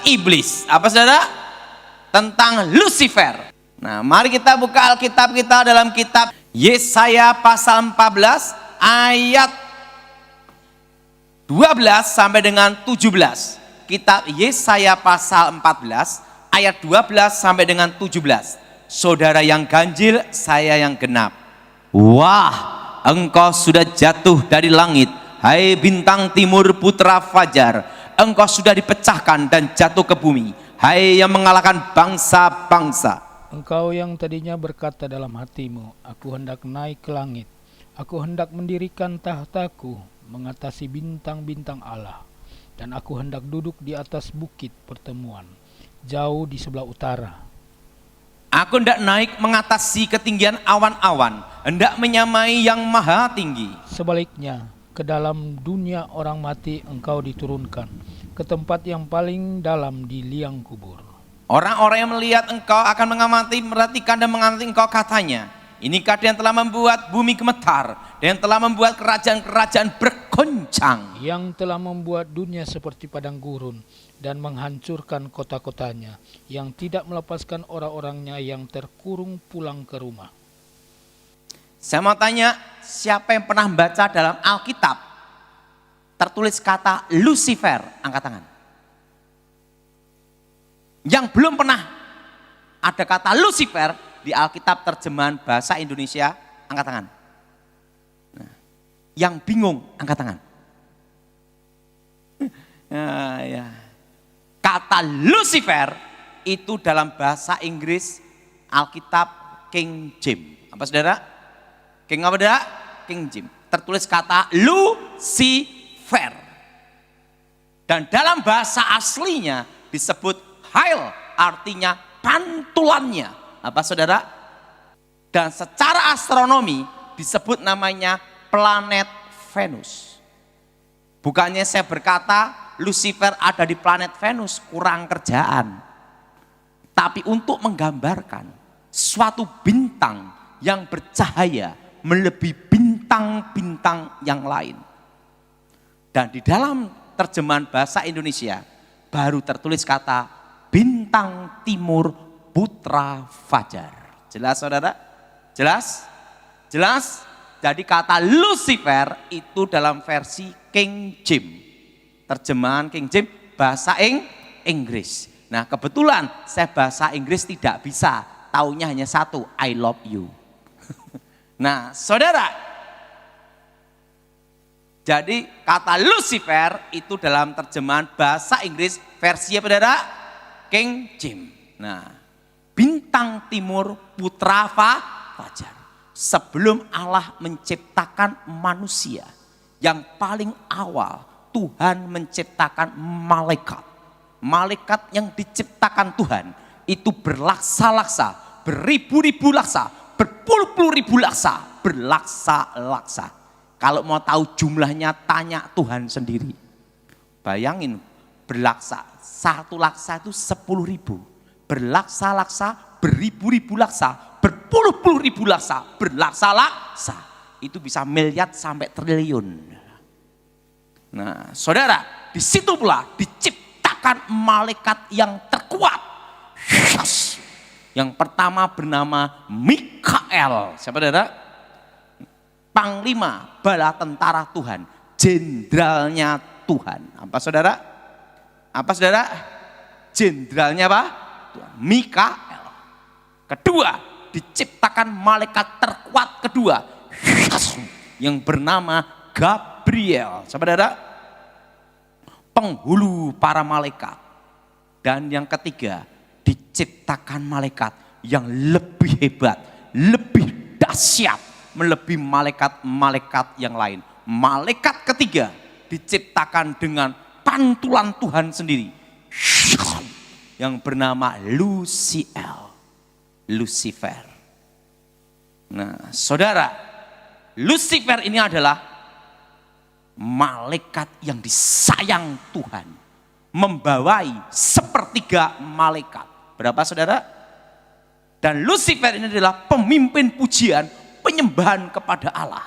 iblis. Apa saudara? Tentang Lucifer. Nah, mari kita buka Alkitab kita dalam kitab Yesaya pasal 14 ayat 12 sampai dengan 17. Kitab Yesaya pasal 14 ayat 12 sampai dengan 17. Saudara yang ganjil, saya yang genap. Wah, engkau sudah jatuh dari langit, hai bintang timur putra fajar. Engkau sudah dipecahkan dan jatuh ke bumi, hai yang mengalahkan bangsa-bangsa. Engkau yang tadinya berkata dalam hatimu, aku hendak naik ke langit, aku hendak mendirikan tahtaku mengatasi bintang-bintang Allah, dan aku hendak duduk di atas bukit pertemuan, jauh di sebelah utara. Aku hendak naik mengatasi ketinggian awan-awan, hendak menyamai yang maha tinggi. Sebaliknya, ke dalam dunia orang mati engkau diturunkan, ke tempat yang paling dalam di liang kubur. Orang-orang yang melihat engkau akan mengamati, merhatikan dan mengamati engkau, katanya, inikah dia yang telah membuat bumi gemetar, dan yang telah membuat kerajaan-kerajaan bergoncang, yang telah membuat dunia seperti padang gurun dan menghancurkan kota-kotanya, yang tidak melepaskan orang-orangnya yang terkurung pulang ke rumah. Saya mau tanya, siapa yang pernah baca dalam Alkitab tertulis kata Lucifer? Angkat tangan. Yang belum pernah ada kata Lucifer di Alkitab terjemahan bahasa Indonesia, angkat tangan. Nah, yang bingung, angkat tangan. Ya. Kata Lucifer itu dalam bahasa Inggris Alkitab King James. Apa saudara? King apa saudara? King James. Tertulis kata Lucifer. Dan dalam bahasa aslinya disebut hail, artinya pantulannya. Apa saudara? Dan secara astronomi disebut namanya planet Venus. Bukannya saya berkata Lucifer ada di planet Venus, kurang kerjaan. Tapi untuk menggambarkan suatu bintang yang bercahaya melebihi bintang-bintang yang lain. Dan di dalam terjemahan bahasa Indonesia baru tertulis kata bintang timur putra fajar. Jelas saudara? Jelas? Jelas? Jadi kata Lucifer itu dalam versi King James. Terjemahan King James bahasa Inggris. Nah kebetulan saya bahasa Inggris tidak bisa. Taunya hanya satu, I love you. Nah saudara, jadi kata Lucifer itu dalam terjemahan bahasa Inggris versi apa saudara? King James. Nah, bintang timur putra fajar. Sebelum Allah menciptakan manusia, yang paling awal Tuhan menciptakan malaikat. Malaikat yang diciptakan Tuhan itu berlaksa-laksa, beribu-ribu laksa, berpuluh-puluh ribu laksa, berlaksa-laksa. Kalau mau tahu jumlahnya tanya Tuhan sendiri. Bayangin berlaksa. Satu laksa itu 10.000, berlaksa-laksa, beribu-ribu laksa, berpuluh-puluh ribu laksa, berlaksa-laksa. Itu bisa miliar sampai triliun. Nah saudara, di situ pula diciptakan malaikat yang terkuat. Yang pertama bernama Mikael. Siapa saudara? Panglima bala tentara Tuhan, jenderalnya Tuhan. Apa saudara? Apa saudara? Jenderalnya apa? Mikael. Kedua, diciptakan malaikat terkuat kedua yang bernama Gabriel. Saudara, penghulu para malaikat. Dan yang ketiga, diciptakan malaikat yang lebih hebat, lebih dahsyat, melebihi malaikat-malaikat yang lain. Malaikat ketiga diciptakan dengan pantulan Tuhan sendiri yang bernama Lucifer. Nah saudara, Lucifer ini adalah malaikat yang disayang Tuhan, membawai sepertiga malaikat. Berapa saudara? Dan Lucifer ini adalah pemimpin pujian, penyembahan kepada Allah.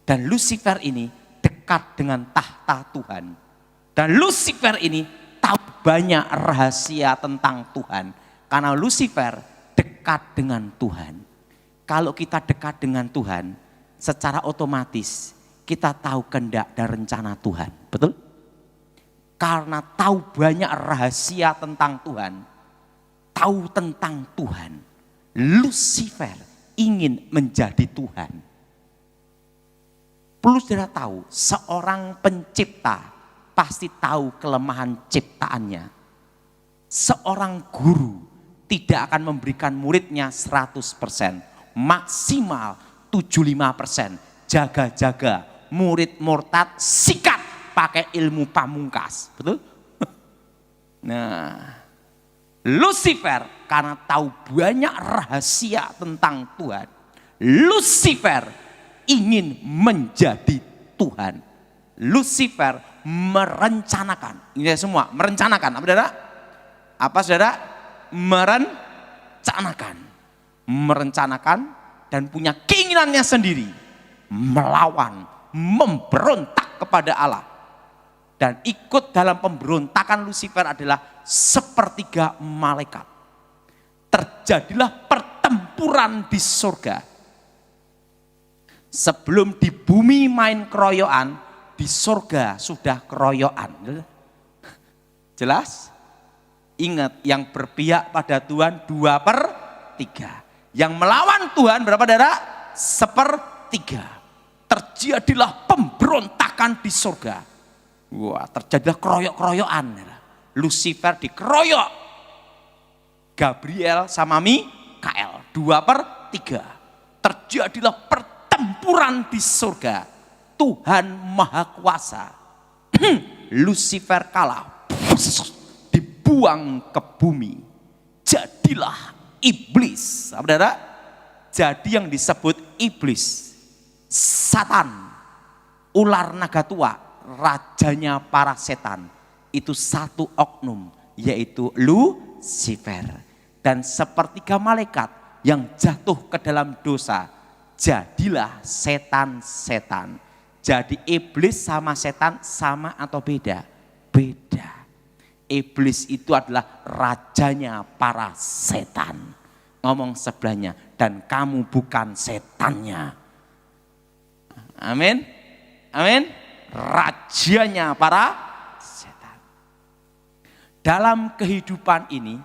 Dan Lucifer ini dekat dengan tahta Tuhan. Dan Lucifer ini tahu banyak rahasia tentang Tuhan. Karena Lucifer dekat dengan Tuhan. Kalau kita dekat dengan Tuhan, secara otomatis kita tahu kehendak dan rencana Tuhan. Betul? Karena tahu banyak rahasia tentang Tuhan, tahu tentang Tuhan, Lucifer ingin menjadi Tuhan. Perlu saudara tahu, seorang pencipta pasti tahu kelemahan ciptaannya. Seorang guru tidak akan memberikan muridnya 100%, maksimal 75%. Jaga-jaga, murid murtad sikat pakai ilmu pamungkas. Betul? Nah, Lucifer karena tahu banyak rahasia tentang Tuhan, Lucifer ingin menjadi Tuhan. Lucifer merencanakan, ini semua merencanakan, apa saudara? Apa saudara? Merencanakan dan punya keinginannya sendiri, melawan, memberontak kepada Allah. Dan ikut dalam pemberontakan Lucifer adalah sepertiga malaikat. Terjadilah pertempuran di surga. Sebelum di bumi main keroyokan, di surga sudah keroyokan. Jelas? Ingat, yang berpihak pada Tuhan 2/3. Yang melawan Tuhan berapa saudara? 1/3. Terjadilah pemberontakan di surga. Wah, terjadilah keroyok-keroyokan. Lucifer dikeroyok. Gabriel sama Mikael 2/3. Terjadilah pertempuran di surga. Tuhan Maha Kuasa. Lucifer kalah. Dibuang ke bumi. Jadilah iblis. Apa saudara? Jadi yang disebut iblis, Satan, ular naga tua, rajanya para setan, itu satu oknum, yaitu Lucifer. Dan sepertiga malaikat yang jatuh ke dalam dosa, jadilah setan-setan. Jadi iblis sama setan sama atau beda? Beda. Iblis itu adalah rajanya para setan. Ngomong sebelahnya, dan kamu bukan setannya. Amin. Amin. Rajanya para setan. Dalam kehidupan ini,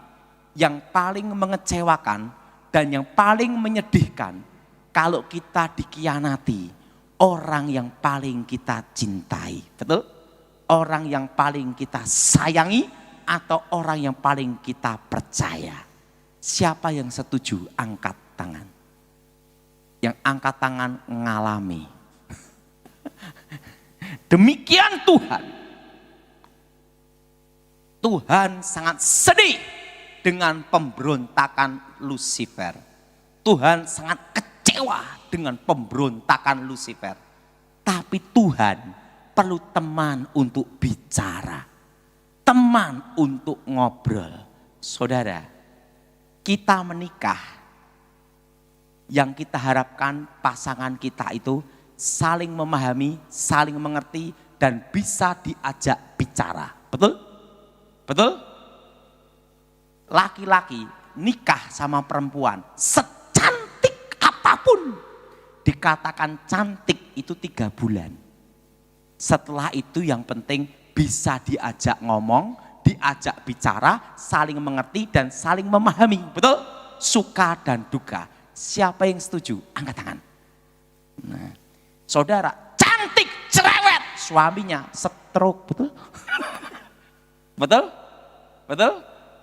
yang paling mengecewakan dan yang paling menyedihkan, kalau kita dikhianati orang yang paling kita cintai. Betul? Orang yang paling kita sayangi atau orang yang paling kita percaya. Siapa yang setuju angkat tangan? Yang angkat tangan ngalami. Demikian Tuhan. Tuhan sangat sedih dengan pemberontakan Lucifer. Tuhan sangat kecewa dengan pemberontakan Lucifer. Tapi Tuhan perlu teman untuk bicara. Teman untuk ngobrol. Saudara, kita menikah, yang kita harapkan pasangan kita itu saling memahami, saling mengerti, dan bisa diajak bicara. Betul? Betul? Laki-laki nikah sama perempuan, secantik apapun, dikatakan cantik itu 3 bulan. Setelah itu yang penting bisa diajak ngomong, diajak bicara, saling mengerti dan saling memahami. Betul? Suka dan duka. Siapa yang setuju? Angkat tangan. Nah, saudara cantik cerewet, suaminya stroke. Betul? Betul? Betul?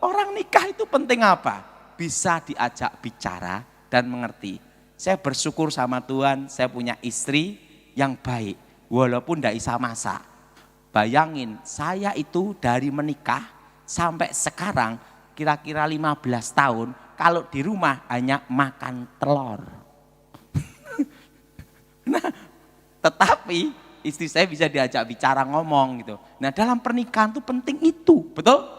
Orang nikah itu penting apa? Bisa diajak bicara dan mengerti. Saya bersyukur sama Tuhan, saya punya istri yang baik. Walaupun tidak bisa masak. Bayangin, saya itu dari menikah sampai sekarang kira-kira 15 tahun, kalau di rumah hanya makan telur. Nah, tetapi istri saya bisa diajak bicara ngomong gitu. Nah, dalam pernikahan itu penting itu, betul?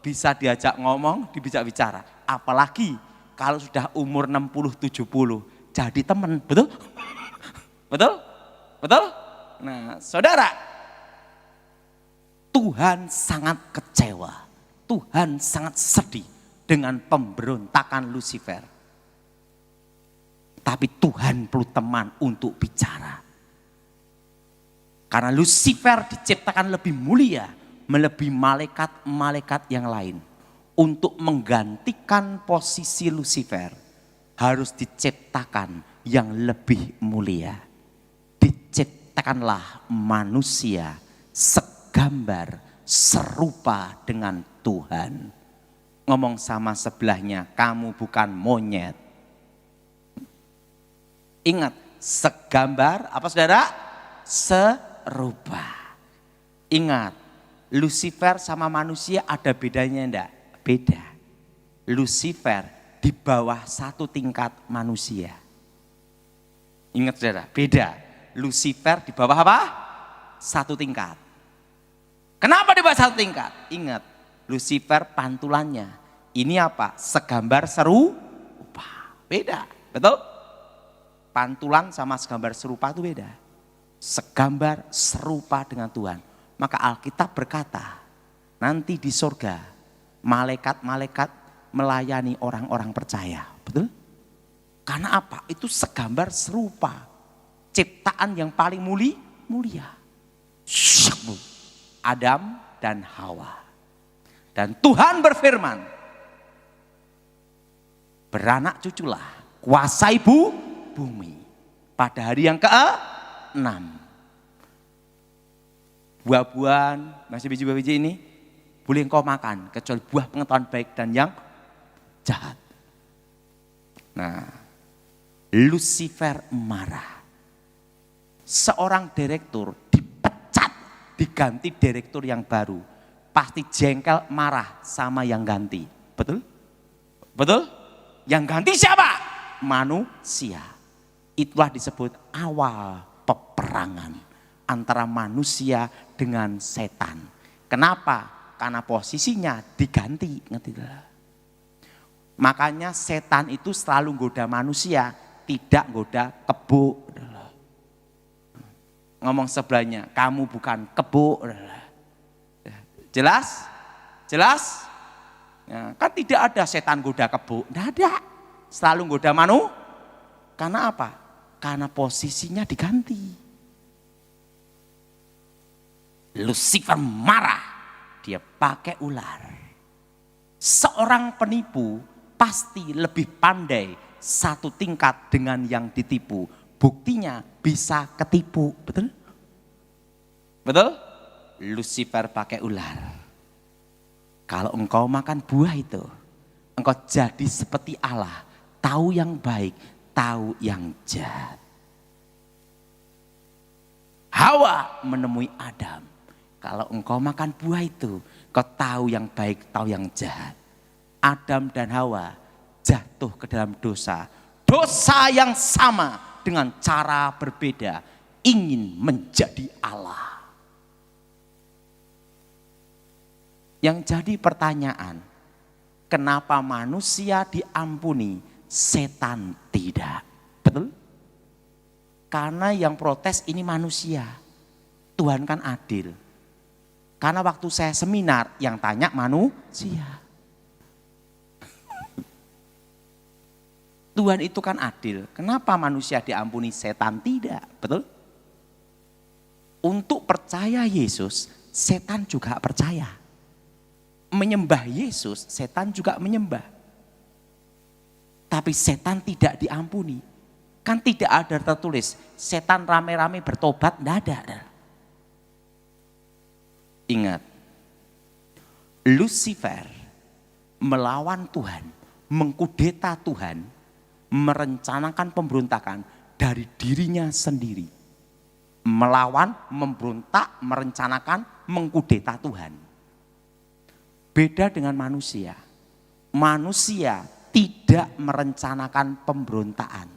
Bisa diajak ngomong, bisa bicara. Apalagi kalau sudah umur 60-70, jadi teman, betul? Betul? Betul? Nah, saudara, Tuhan sangat kecewa, Tuhan sangat sedih dengan pemberontakan Lucifer. Tapi Tuhan perlu teman untuk bicara. Karena Lucifer diciptakan lebih mulia, melebihi malaikat-malaikat yang lain. Untuk menggantikan posisi Lucifer, harus diciptakan yang lebih mulia. Diciptakanlah manusia segambar, serupa dengan Tuhan. Ngomong sama sebelahnya, kamu bukan monyet. Ingat, segambar apa saudara? Serupa. Ingat, Lucifer sama manusia ada bedanya enggak? Beda. Lucifer di bawah satu tingkat manusia. Ingat saudara, beda. Lucifer di bawah apa? Satu tingkat. Kenapa di bawah satu tingkat? Ingat, Lucifer pantulannya. Ini apa? Segambar serupa. Beda, betul? Pantulan sama segambar serupa itu beda. Segambar serupa dengan Tuhan. Maka Alkitab berkata, nanti di surga malaikat-malaikat melayani orang-orang percaya. Betul? Karena apa? Itu segambar serupa. Ciptaan yang paling mulia. Adam dan Hawa. Dan Tuhan berfirman, beranak cuculah, kuasai bumi. Pada hari yang ke-6. Buah-buahan, masih biji-biji ini, boleh engkau makan, kecuali buah pengetahuan baik dan yang jahat. Nah, Lucifer marah. Seorang direktur dipecat, diganti direktur yang baru. Pasti jengkel, marah sama yang ganti. Betul? Betul? Yang ganti siapa? Manusia. Itulah disebut awal peperangan antara manusia dengan setan. Kenapa? Karena posisinya diganti. Makanya setan itu selalu goda manusia, tidak goda kebo. Ngomong sebelahnya, kamu bukan kebo. Jelas? Jelas? Ya, kan tidak ada setan goda kebo, tidak ada. Selalu goda Karena apa? Karena posisinya diganti. Lucifer marah. Dia pakai ular. Seorang penipu pasti lebih pandai satu tingkat dengan yang ditipu. Buktinya bisa ketipu, betul? Betul? Lucifer pakai ular. Kalau engkau makan buah itu, engkau jadi seperti Allah, tahu yang baik, tahu yang jahat. Hawa menemui Adam. Kalau engkau makan buah itu, kau tahu yang baik, tahu yang jahat. Adam dan Hawa jatuh ke dalam dosa. Dosa yang sama dengan cara berbeda. Ingin menjadi Allah. Yang jadi pertanyaan, kenapa manusia diampuni, setan tidak? Betul? Karena yang protes ini manusia. Tuhan kan adil. Karena waktu saya seminar yang tanya manusia. Tuhan itu kan adil. Kenapa manusia diampuni, setan tidak? Betul? Untuk percaya Yesus, setan juga percaya. Menyembah Yesus, setan juga menyembah. Tapi setan tidak diampuni. Kan tidak ada tertulis, setan rame-rame bertobat, tidak ada. Ingat, Lucifer melawan Tuhan, mengkudeta Tuhan, merencanakan pemberontakan dari dirinya sendiri. Melawan, memberontak, merencanakan, mengkudeta Tuhan. Beda dengan manusia. Manusia tidak merencanakan pemberontakan.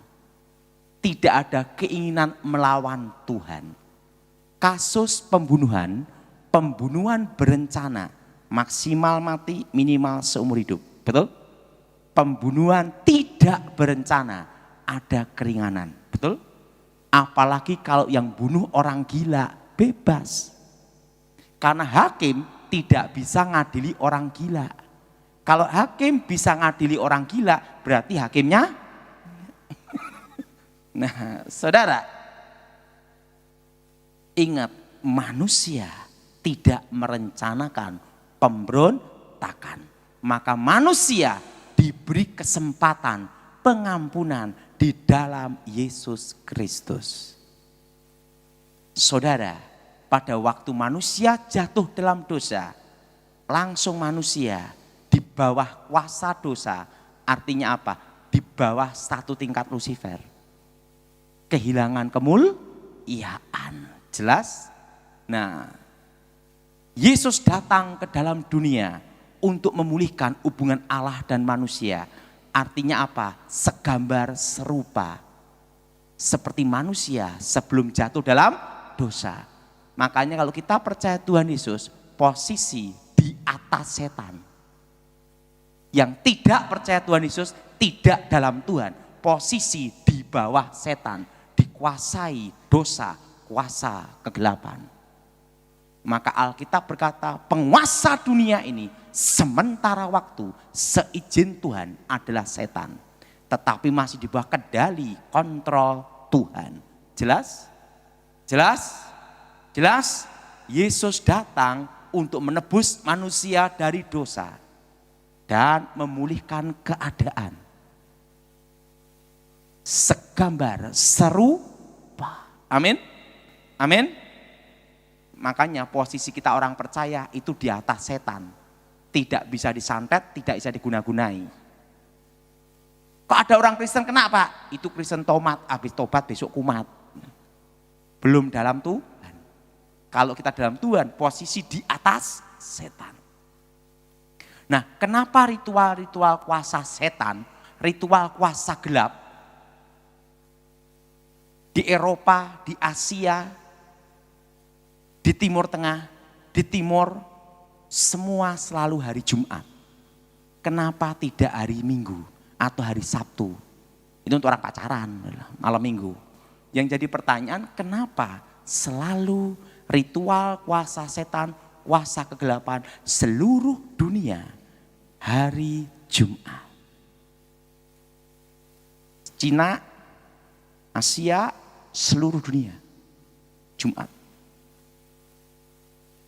Tidak ada keinginan melawan Tuhan. Kasus pembunuhan berencana, maksimal mati, minimal seumur hidup. Betul? Pembunuhan tidak berencana, ada keringanan. Betul? Apalagi kalau yang bunuh orang gila, bebas. Karena hakim tidak bisa ngadili orang gila. Kalau hakim bisa ngadili orang gila, berarti hakimnya. Nah, saudara, ingat, manusia tidak merencanakan pemberontakan. Maka manusia diberi kesempatan pengampunan di dalam Yesus Kristus. Saudara, pada waktu manusia jatuh dalam dosa, langsung manusia di bawah kuasa dosa. Artinya apa? Di bawah satu tingkat Lucifer. Kehilangan kemuliaan. Jelas? Nah, Yesus datang ke dalam dunia untuk memulihkan hubungan Allah dan manusia. Artinya apa? Segambar serupa. Seperti manusia sebelum jatuh dalam dosa. Makanya kalau kita percaya Tuhan Yesus, posisi di atas setan. Yang tidak percaya Tuhan Yesus tidak dalam Tuhan. Posisi di bawah setan. Dikuasai dosa, kuasa kegelapan. Maka Alkitab berkata penguasa dunia ini sementara waktu seizin Tuhan adalah setan. Tetapi masih di bawah kendali kontrol Tuhan. Jelas? Jelas? Jelas? Yesus datang untuk menebus manusia dari dosa dan memulihkan keadaan. Segambar, serupa. Amin? Amin? Makanya posisi kita orang percaya itu di atas setan. Tidak bisa disantet, tidak bisa diguna-gunai. Kok ada orang Kristen kena Pak? Itu Kristen tomat, habis tobat besok kumat. Belum dalam Tuhan. Kalau kita dalam Tuhan, posisi di atas setan. Nah, kenapa ritual-ritual kuasa setan, ritual kuasa gelap, di Eropa, di Asia, di Timur Tengah, di Timur, semua selalu hari Jumat. Kenapa tidak hari Minggu atau hari Sabtu? Itu untuk orang pacaran, malam Minggu. Yang jadi pertanyaan, kenapa selalu ritual kuasa setan, kuasa kegelapan seluruh dunia hari Jumat? Cina, Asia, seluruh dunia Jumat.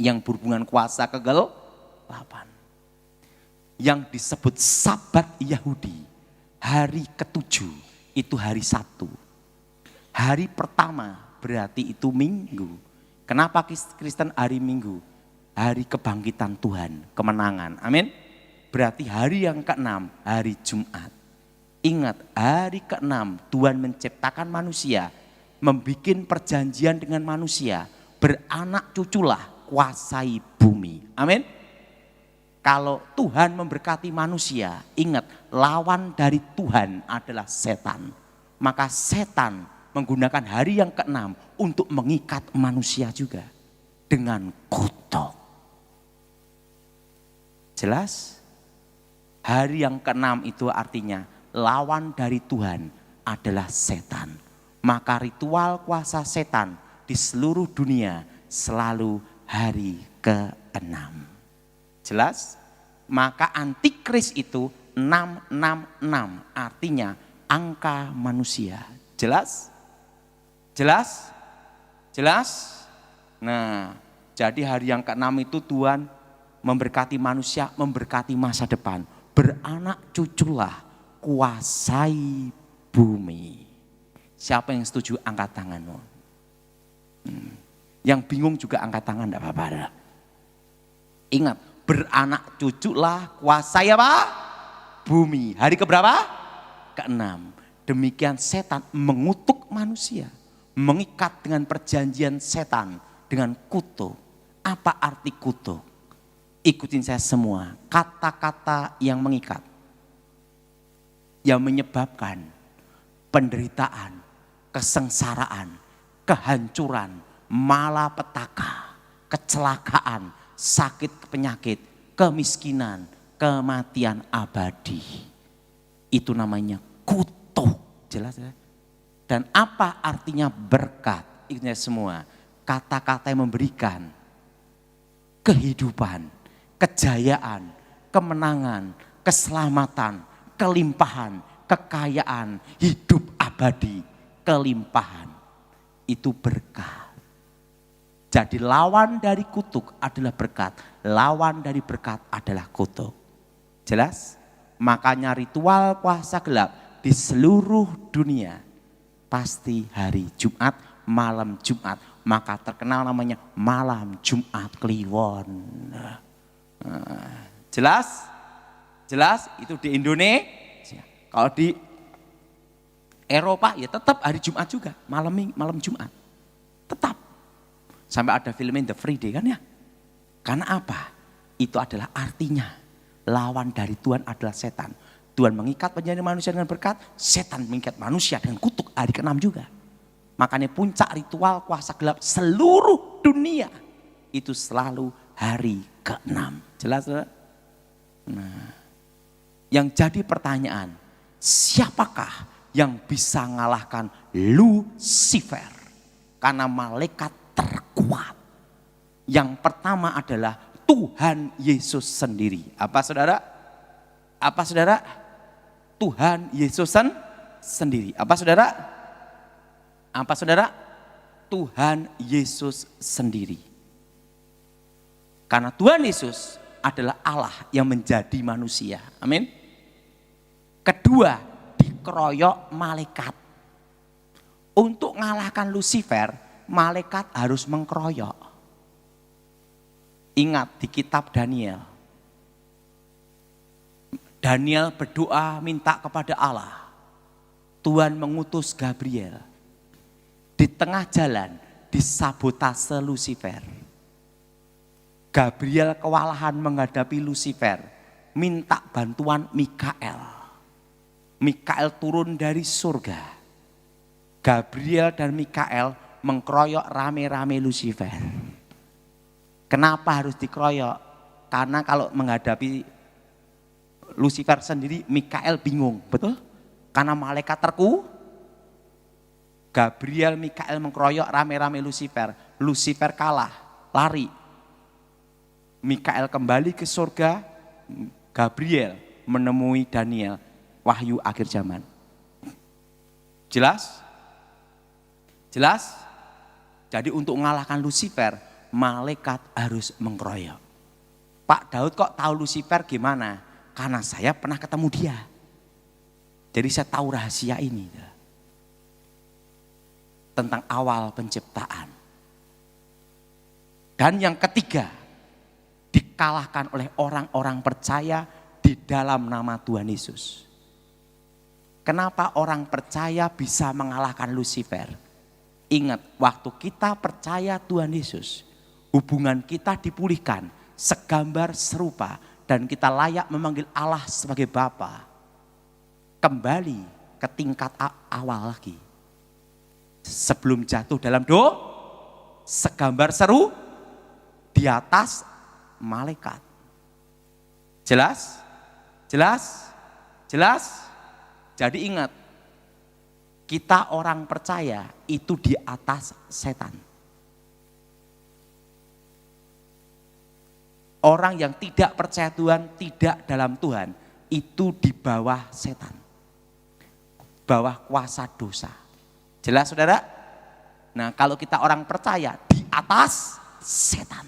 Yang berhubungan kuasa kegelapan. Yang disebut Sabat Yahudi, hari ketujuh itu hari Sabtu. Hari pertama berarti itu Minggu. Kenapa Kristen hari Minggu? Hari kebangkitan Tuhan, kemenangan. Amin. Berarti hari yang keenam, hari Jumat. Ingat, hari keenam Tuhan menciptakan manusia, membuat perjanjian dengan manusia, beranak cuculah, kuasai bumi. Amin. Kalau Tuhan memberkati manusia, ingat lawan dari Tuhan adalah setan. Maka setan menggunakan hari yang keenam untuk mengikat manusia juga dengan kutuk. Jelas? Hari yang keenam itu artinya lawan dari Tuhan adalah setan. Maka ritual kuasa setan di seluruh dunia selalu hari ke-6. Jelas? Maka antikris itu 666, artinya angka manusia. Jelas? Jelas? Jelas? Nah, jadi hari yang ke-6 itu Tuhan memberkati manusia, memberkati masa depan. Beranak cuculah, kuasai bumi. Siapa yang setuju angkat tanganmu? Yang bingung juga angkat tangan, enggak apa-apa. Ingat, beranak cuculah, kuasai apa? Bumi. Hari keberapa? Ke-6. Demikian setan mengutuk manusia. Mengikat dengan perjanjian setan dengan kutuk. Apa arti kutuk? Ikutin saya semua. Kata-kata yang mengikat. Yang menyebabkan penderitaan, kesengsaraan, kehancuran, malapetaka, kecelakaan, sakit penyakit, kemiskinan, kematian abadi. Itu namanya kutuk. Jelas ya? Dan apa artinya berkat? Ini semua kata-kata yang memberikan kehidupan, kejayaan, kemenangan, keselamatan, kelimpahan, kekayaan, hidup abadi, kelimpahan. Itu berkat. Jadi lawan dari kutuk adalah berkat, lawan dari berkat adalah kutuk. Jelas? Makanya ritual puasa gelap di seluruh dunia pasti hari Jumat, malam Jumat. Maka terkenal namanya malam Jumat Kliwon. Jelas? Jelas? Itu di Indonesia. Kalau di Eropa ya tetap hari Jumat juga, malam Jumat. Tetap. Sampai ada filmnya The Friday kan ya. Karena apa? Itu adalah artinya lawan dari Tuhan adalah setan. Tuhan mengikat perjanjian manusia dengan berkat, setan mengikat manusia dengan kutuk hari ke-6 juga. Makanya puncak ritual puasa gelap seluruh dunia itu selalu hari ke-6. Jelas? Nah, yang jadi pertanyaan, siapakah yang bisa mengalahkan Lucifer? Karena malaikat terkuat. Yang pertama adalah Tuhan Yesus sendiri. Apa saudara? Apa saudara? Tuhan Yesus sendiri. Apa saudara? Apa saudara? Tuhan Yesus sendiri. Karena Tuhan Yesus adalah Allah yang menjadi manusia. Amin. Kedua, dikeroyok malaikat. Untuk mengalahkan Lucifer, malaikat harus mengkeroyok. Ingat di kitab Daniel. Daniel berdoa minta kepada Allah. Tuhan mengutus Gabriel. Di tengah jalan disabotase Lucifer. Gabriel kewalahan menghadapi Lucifer. Minta bantuan Mikael. Mikael turun dari surga. Gabriel dan Mikael mengkeroyok rame-rame Lucifer. Kenapa harus dikeroyok? Karena kalau menghadapi Lucifer sendiri, Mikael bingung, betul? Karena malaikat Gabriel, Mikael mengkeroyok rame-rame Lucifer. Lucifer kalah, lari. Mikael kembali ke surga, Gabriel menemui Daniel, wahyu akhir zaman. Jelas? Jelas? Jadi untuk mengalahkan Lucifer, malaikat harus mengkeroyok. Pak Daud kok tahu Lucifer gimana? Karena saya pernah ketemu dia. Jadi saya tahu rahasia ini. Tentang awal penciptaan. Dan yang ketiga, dikalahkan oleh orang-orang percaya di dalam nama Tuhan Yesus. Kenapa orang percaya bisa mengalahkan Lucifer? Ingat, waktu kita percaya Tuhan Yesus, hubungan kita dipulihkan, segambar serupa, dan kita layak memanggil Allah sebagai Bapa. Kembali ke tingkat awal lagi. Sebelum jatuh dalam segambar seru di atas malaikat. Jelas? Jelas? Jelas? Jadi ingat, kita orang percaya itu di atas setan. Orang yang tidak percaya Tuhan, tidak dalam Tuhan, itu di bawah setan. Bawah kuasa dosa. Jelas saudara? Nah kalau kita orang percaya di atas setan.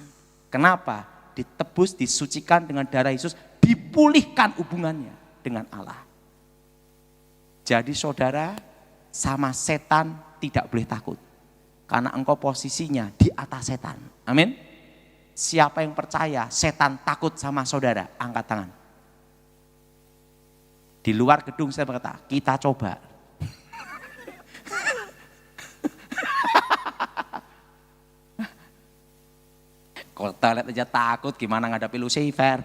Kenapa? Ditebus, disucikan dengan darah Yesus, dipulihkan hubungannya dengan Allah. Jadi saudara, sama setan tidak boleh takut. Karena engkau posisinya di atas setan. Amin. Siapa yang percaya setan takut sama saudara? Angkat tangan. Di luar gedung saya berkata, kita coba. Kota lihat aja takut, gimana ngadapi Lucifer.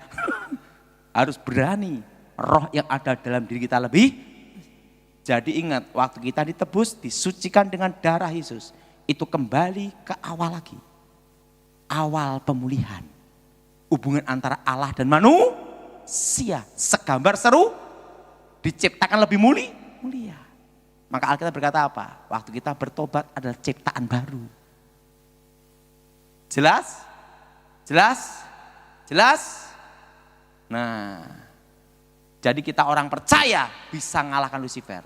Harus berani. Roh yang ada dalam diri kita lebih. Jadi ingat, waktu kita ditebus, disucikan dengan darah Yesus, itu kembali ke awal lagi. Awal pemulihan. Hubungan antara Allah dan manusia. Segambar seru, diciptakan lebih mulia. Maka Alkitab berkata apa? Waktu kita bertobat adalah ciptaan baru. Jelas? Jelas? Jelas? Nah, jadi kita orang percaya bisa ngalahkan Lucifer.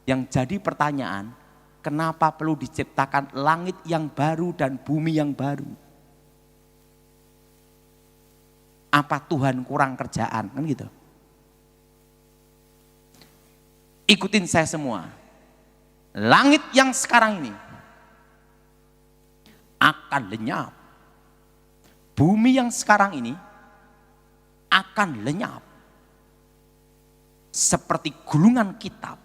Yang jadi pertanyaan, kenapa perlu diciptakan langit yang baru dan bumi yang baru? Apa Tuhan kurang kerjaan? Kan gitu. Ikutin saya semua. Langit yang sekarang ini akan lenyap. Bumi yang sekarang ini akan lenyap. Seperti gulungan kitab.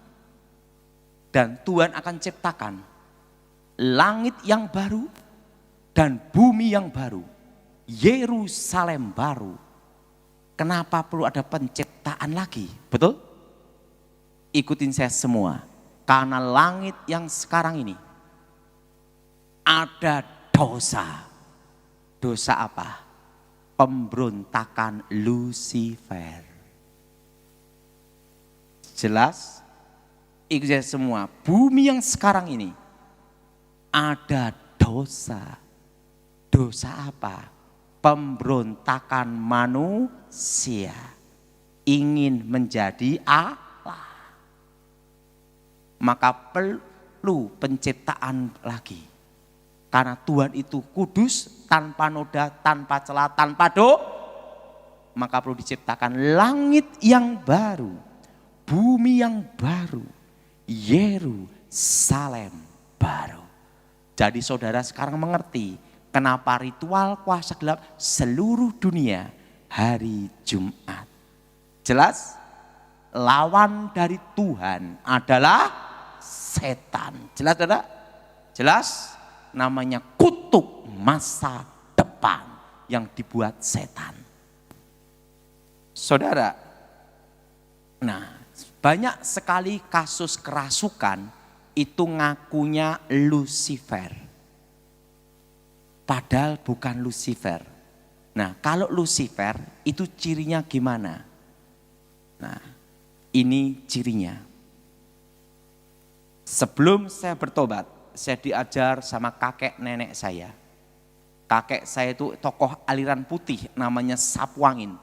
Dan Tuhan akan ciptakan langit yang baru dan bumi yang baru. Yerusalem baru. Kenapa perlu ada penciptaan lagi? Betul? Ikutin saya semua. Karena langit yang sekarang ini ada dosa. Dosa apa? Pemberontakan Lucifer. Jelas? Ikutin saya semua. Bumi yang sekarang ini ada dosa. Dosa apa? Pemberontakan manusia. Ingin menjadi Allah. Maka perlu penciptaan lagi. Karena Tuhan itu kudus, tanpa noda, tanpa celah, tanpa maka perlu diciptakan langit yang baru, bumi yang baru, Yerusalem baru. Jadi saudara sekarang mengerti kenapa ritual kuasa gelap seluruh dunia hari Jumat. Jelas? Lawan dari Tuhan adalah setan. Jelas saudara? Jelas? Namanya kutuk masa depan yang dibuat setan. Saudara, nah banyak sekali kasus kerasukan itu ngakunya Lucifer. Padahal bukan Lucifer. Nah kalau Lucifer itu cirinya gimana? Nah ini cirinya. Sebelum saya bertobat, saya diajar sama kakek nenek saya. Kakek saya itu tokoh aliran putih namanya Sapu Angin.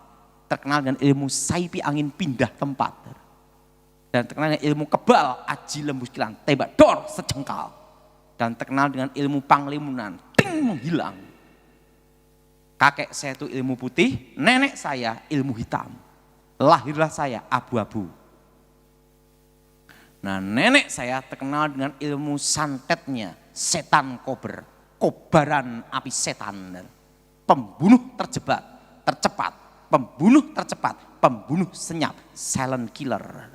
Terkenal dengan ilmu saipi angin pindah tempat. Dan terkenal dengan ilmu kebal, aji lembus kilan, tembak dor sejengkal. Dan terkenal dengan ilmu panglimunan, ting menghilang. Kakek saya itu ilmu putih, nenek saya ilmu hitam. Lahirlah saya abu-abu. Nah nenek saya terkenal dengan ilmu santetnya, setan kober, kobaran api setan. Pembunuh tercepat, pembunuh tercepat, pembunuh senyap, silent killer.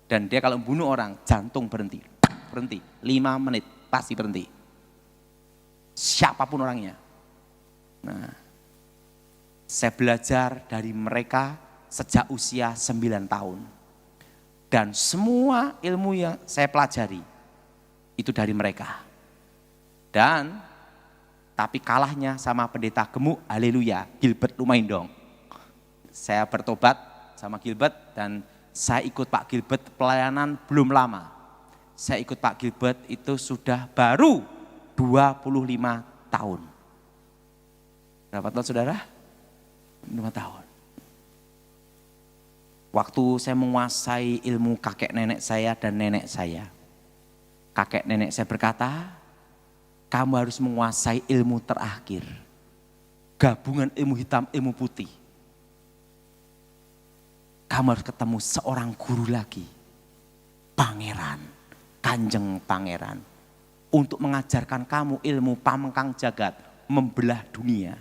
Dan dia kalau membunuh orang, jantung berhenti, 5 menit pasti berhenti. Siapapun orangnya. Nah, saya belajar dari mereka sejak usia 9 tahun. Dan semua ilmu yang saya pelajari itu dari mereka. Dan tapi kalahnya sama pendeta gemuk, haleluya, Gilbert Lumaindong. Saya bertobat sama Gilbert dan saya ikut Pak Gilbert pelayanan belum lama. Saya ikut Pak Gilbert itu sudah baru 25 tahun. Berapa tahun saudara? 5 tahun. Waktu saya menguasai ilmu kakek nenek saya dan nenek saya. Kakek nenek saya berkata, kamu harus menguasai ilmu terakhir. Gabungan ilmu hitam, ilmu putih. Kamu harus ketemu seorang guru lagi. Pangeran, kanjeng pangeran. Untuk mengajarkan kamu ilmu pamengkang jagat, membelah dunia.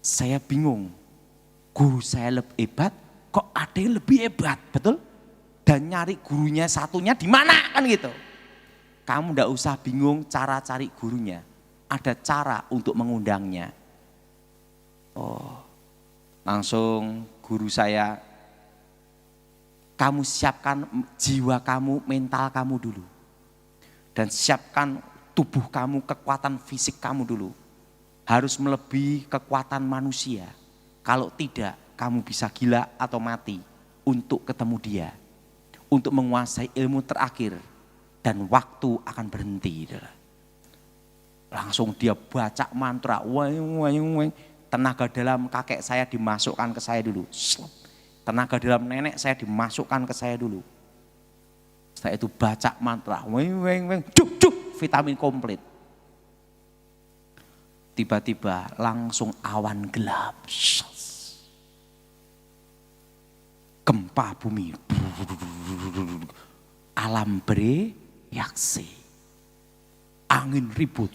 Saya bingung, guru saya lebih hebat, kok ada yang lebih hebat, betul? Dan nyari gurunya satunya di mana kan gitu. Kamu ndak usah bingung cara cari gurunya. Ada cara untuk mengundangnya. Oh, langsung guru saya, kamu siapkan jiwa kamu, mental kamu dulu. Dan siapkan tubuh kamu, kekuatan fisik kamu dulu. Harus melebihi kekuatan manusia. Kalau tidak, kamu bisa gila atau mati untuk ketemu dia. Untuk menguasai ilmu terakhir dan waktu akan berhenti. Langsung dia baca mantra, tenaga dalam kakek saya dimasukkan ke saya dulu. Tenaga dalam nenek saya dimasukkan ke saya dulu. Setelah itu baca mantra, vitamin komplit. Tiba-tiba langsung awan gelap. Gempa bumi. Alam bereaksi. Angin ribut,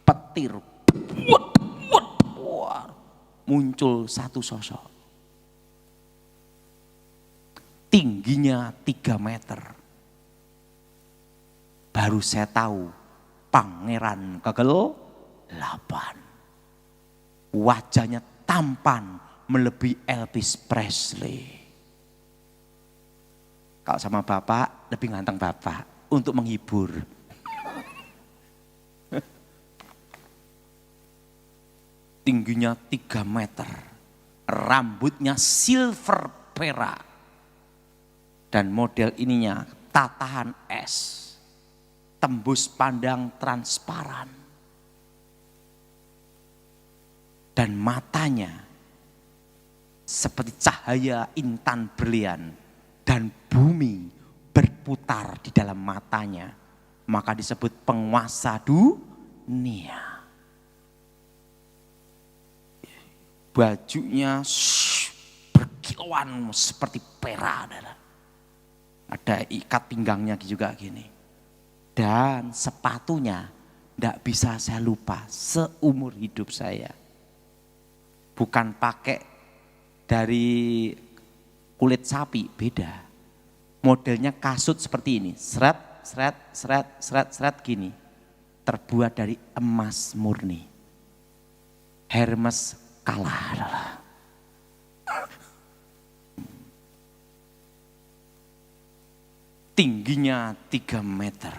petir, muncul satu sosok. Tingginya 3 meter. Baru saya tahu pangeran kegelapan. Wajahnya tampan melebihi Elvis Presley. Kalau sama bapak, lebih ganteng bapak. Untuk menghibur. Tingginya 3 meter. Rambutnya silver perak. Dan model ininya tatahan es. Tembus pandang transparan. Dan matanya seperti cahaya intan berlian. Dan bumi berputar di dalam matanya, maka disebut penguasa dunia. Bajunya berkilauan seperti perak, ada ikat pinggangnya juga gini. Dan sepatunya tidak bisa saya lupa seumur hidup saya. Bukan pakai dari kulit sapi, beda. Modelnya kasut seperti ini, seret gini. Terbuat dari emas murni. Hermes kalah. Tingginya 3 meter.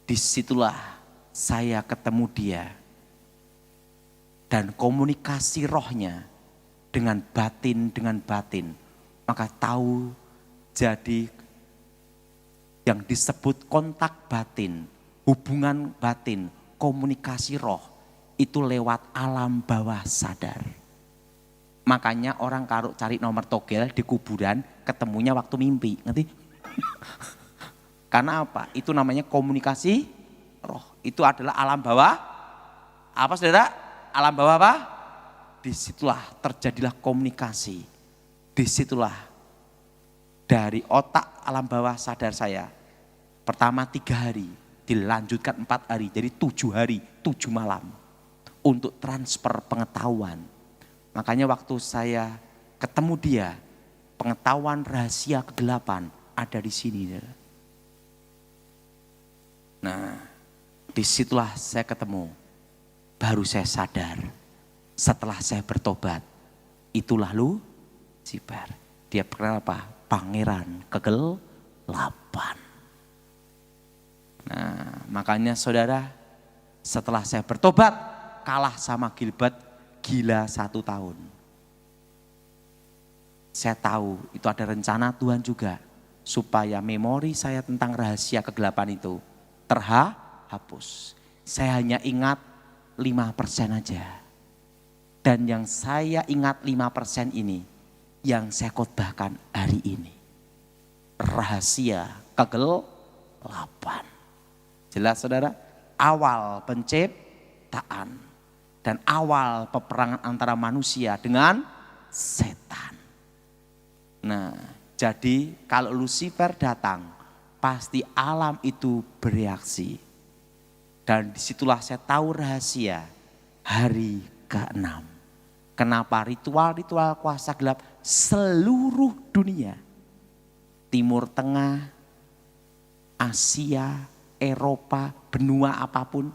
Disitulah saya ketemu dia. Dan komunikasi rohnya dengan batin. Maka tahu jadi yang disebut kontak batin, hubungan batin, komunikasi roh itu lewat alam bawah sadar. Makanya orang kalau cari nomor togel di kuburan ketemunya waktu mimpi, ngerti? Karena apa? Itu namanya komunikasi roh. Itu adalah alam bawah. Apa saudara? Alam bawah apa? Disitulah terjadilah komunikasi. Disitulah dari otak alam bawah sadar saya. Pertama 3 hari, dilanjutkan 4 hari, jadi 7 hari, 7 malam. Untuk transfer pengetahuan. Makanya waktu saya ketemu dia, pengetahuan rahasia kegelapan ada di sini. Nah, disitulah saya ketemu. Baru saya sadar, setelah saya bertobat, itulah Lucifer. Dia berkenal apa? Pangeran kegelapan. Nah, makanya saudara, setelah saya bertobat, kalah sama Gilbert, gila 1 tahun. Saya tahu itu ada rencana Tuhan juga, supaya memori saya tentang rahasia kegelapan itu terhapus. Saya hanya ingat 5% aja. Dan yang saya ingat 5% ini, yang saya khotbahkan hari ini. Rahasia kegelapan. Jelas saudara? Awal penciptaan. Dan awal peperangan antara manusia dengan setan. Nah, jadi kalau Lucifer datang, pasti alam itu bereaksi. Dan disitulah saya tahu rahasia hari ke-6. Kenapa ritual-ritual kuasa gelap seluruh dunia, Timur Tengah, Asia, Eropa, benua apapun,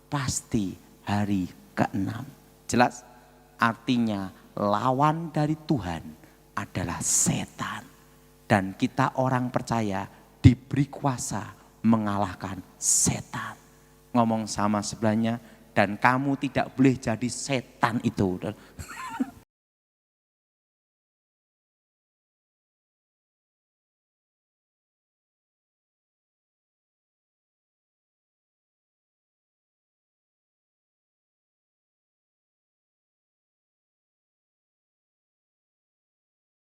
pasti hari ke-6. Jelas? Artinya lawan dari Tuhan adalah setan. Dan kita orang percaya diberi kuasa mengalahkan setan. Ngomong sama sebelahnya, dan kamu tidak boleh jadi setan itu.